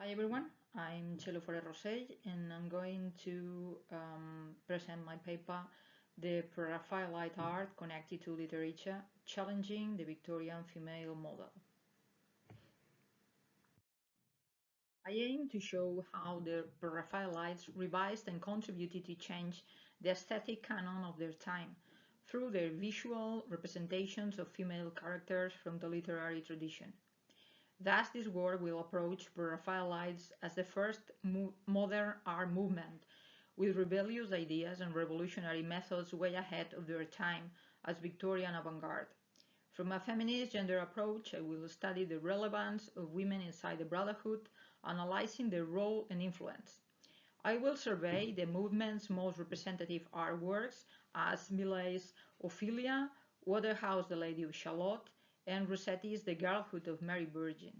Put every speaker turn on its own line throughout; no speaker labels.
Hi everyone, I'm Xelo Forés and I'm going to present my paper, The Pre-Raphaelite Art Connected to Literature, Challenging the Victorian Female Model. I aim to show how the Pre-Raphaelites revised and contributed to change the aesthetic canon of their time through their visual representations of female characters from the literary tradition. Thus, this work will approach Pre-Raphaelites as the first modern art movement, with rebellious ideas and revolutionary methods way ahead of their time as Victorian avant-garde. From a feminist gender approach, I will study the relevance of women inside the Brotherhood, analyzing their role and influence. I will survey the movement's most representative artworks as Millet's Ophelia, Waterhouse The Lady of Shalott, and Rossetti's The Girlhood of Mary Virgin,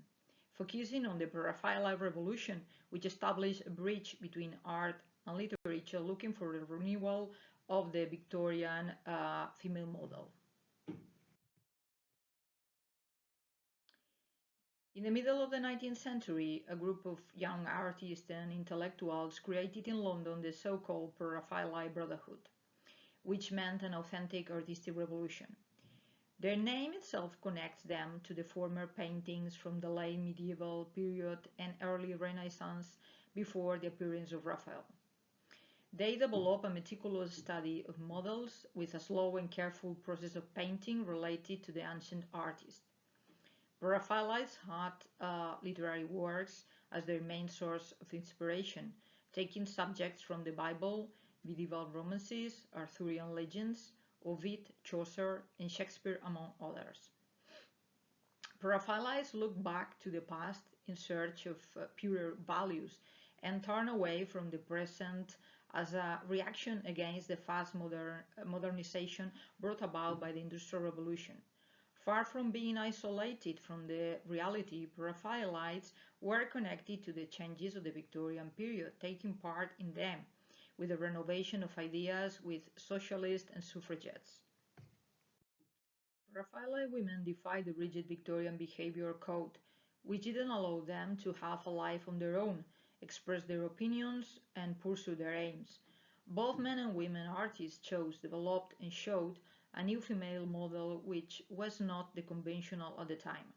focusing on the Pre-Raphaelite revolution, which established a bridge between art and literature, looking for the renewal of the Victorian female model. In the middle of the 19th century, a group of young artists and intellectuals created in London the so-called Pre-Raphaelite Brotherhood, which meant an authentic artistic revolution. Their name itself connects them to the former paintings from the late medieval period and early Renaissance before the appearance of Raphael. They develop a meticulous study of models with a slow and careful process of painting related to the ancient artist. Pre-Raphaelites had literary works as their main source of inspiration, taking subjects from the Bible, medieval romances, Arthurian legends, Ovid, Chaucer, and Shakespeare, among others. Pre-Raphaelites look back to the past in search of purer values and turn away from the present as a reaction against the fast modernization brought about by the Industrial Revolution. Far from being isolated from the reality, Pre-Raphaelites were connected to the changes of the Victorian period, taking part in them, with the renovation of ideas with socialists and suffragettes. Pre-Raphaelite women defied the rigid Victorian behavior code, which didn't allow them to have a life on their own, express their opinions, and pursue their aims. Both men and women artists chose, developed, and showed a new female model which was not the conventional at the time.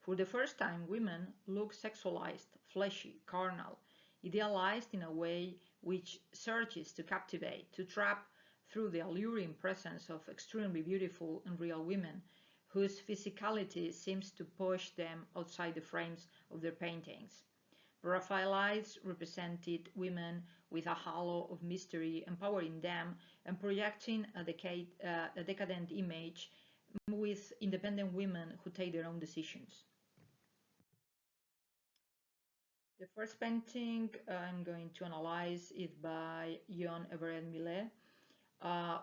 For the first time, women look sexualized, fleshy, carnal, idealized in a way which searches to captivate, to trap through the alluring presence of extremely beautiful and real women, whose physicality seems to push them outside the frames of their paintings. Raphaelites represented women with a halo of mystery, empowering them and projecting a decadent image with independent women who take their own decisions. The first painting I'm going to analyze is by John Everett Millet,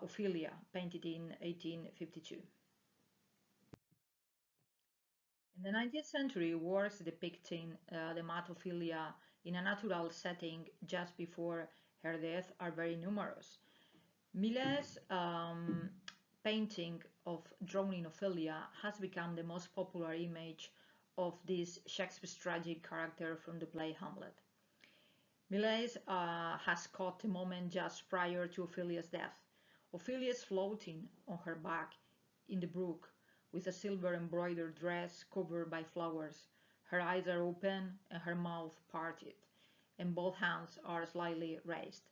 Ophelia, painted in 1852. In the 19th century, works depicting the mad Ophelia in a natural setting just before her death are very numerous. Millet's painting of drowning Ophelia has become the most popular image of this Shakespeare's tragic character from the play Hamlet. Millet has caught the moment just prior to Ophelia's death. Ophelia is floating on her back in the brook with a silver embroidered dress covered by flowers. Her eyes are open and her mouth parted, and both hands are slightly raised.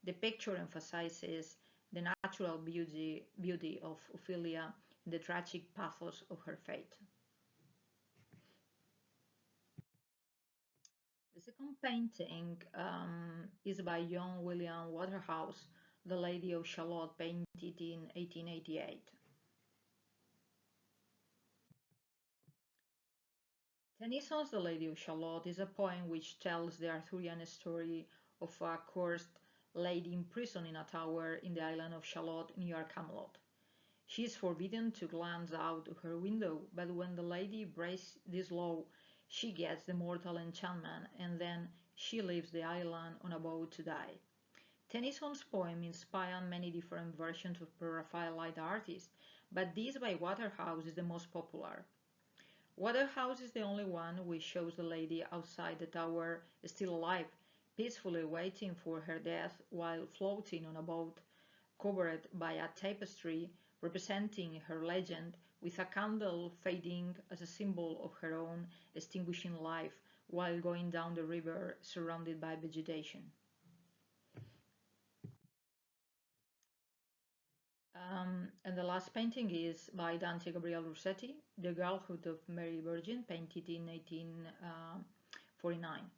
The picture emphasizes the natural beauty of Ophelia and the tragic pathos of her fate. The second painting is by John William Waterhouse, The Lady of Shalott, painted in 1888. Tennyson's The Lady of Shalott is a poem which tells the Arthurian story of a cursed lady imprisoned in a tower in the island of Shalott near Camelot. She is forbidden to glance out of her window, but when the lady breaks this law, she gets the mortal enchantment, and then she leaves the island on a boat to die. Tennyson's poem inspired many different versions of Pre-Raphaelite artists, but this by Waterhouse is the most popular. Waterhouse is the only one which shows the lady outside the tower still alive, peacefully waiting for her death while floating on a boat covered by a tapestry representing her legend, with a candle fading as a symbol of her own extinguishing life while going down the river surrounded by vegetation. And the last painting is by Dante Gabriel Rossetti, The Girlhood of Mary Virgin, painted in 1849.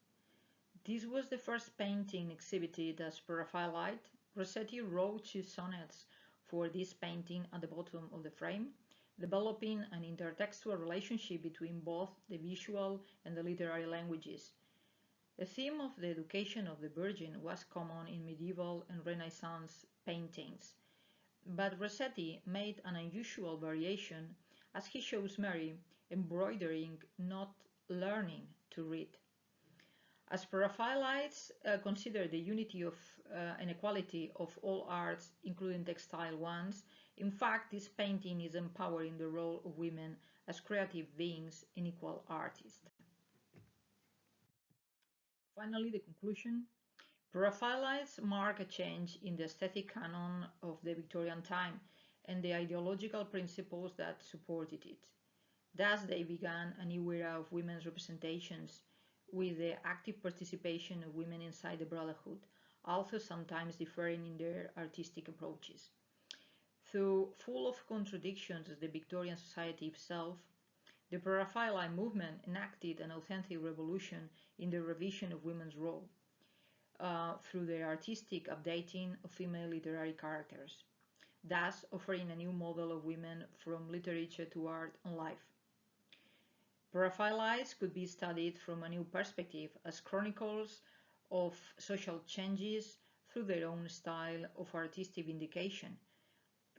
This was the first painting exhibited as Pre-Raphaelite. Rossetti wrote 2 sonnets for this painting at the bottom of the frame, developing an intertextual relationship between both the visual and the literary languages. The theme of the education of the Virgin was common in medieval and Renaissance paintings, but Rossetti made an unusual variation as he shows Mary embroidering, not learning to read. As Pre-Raphaelites consider the unity of and equality of all arts, including textile ones, in fact this painting is empowering the role of women as creative beings and equal artists. Finally, the conclusion. Pre-Raphaelites mark a change in the aesthetic canon of the Victorian time and the ideological principles that supported it. Thus, they began a new era of women's representations with the active participation of women inside the Brotherhood, although sometimes differing in their artistic approaches. Though full of contradictions as the Victorian society itself, the Pre-Raphaelite movement enacted an authentic revolution in the revision of women's role through their artistic updating of female literary characters, thus offering a new model of women from literature to art and life. Pre-Raphaelites could be studied from a new perspective as chronicles of social changes through their own style of artistic vindication,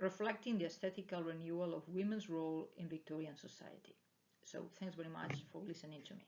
reflecting the aesthetical renewal of women's role in Victorian society. So thanks very much for listening to me.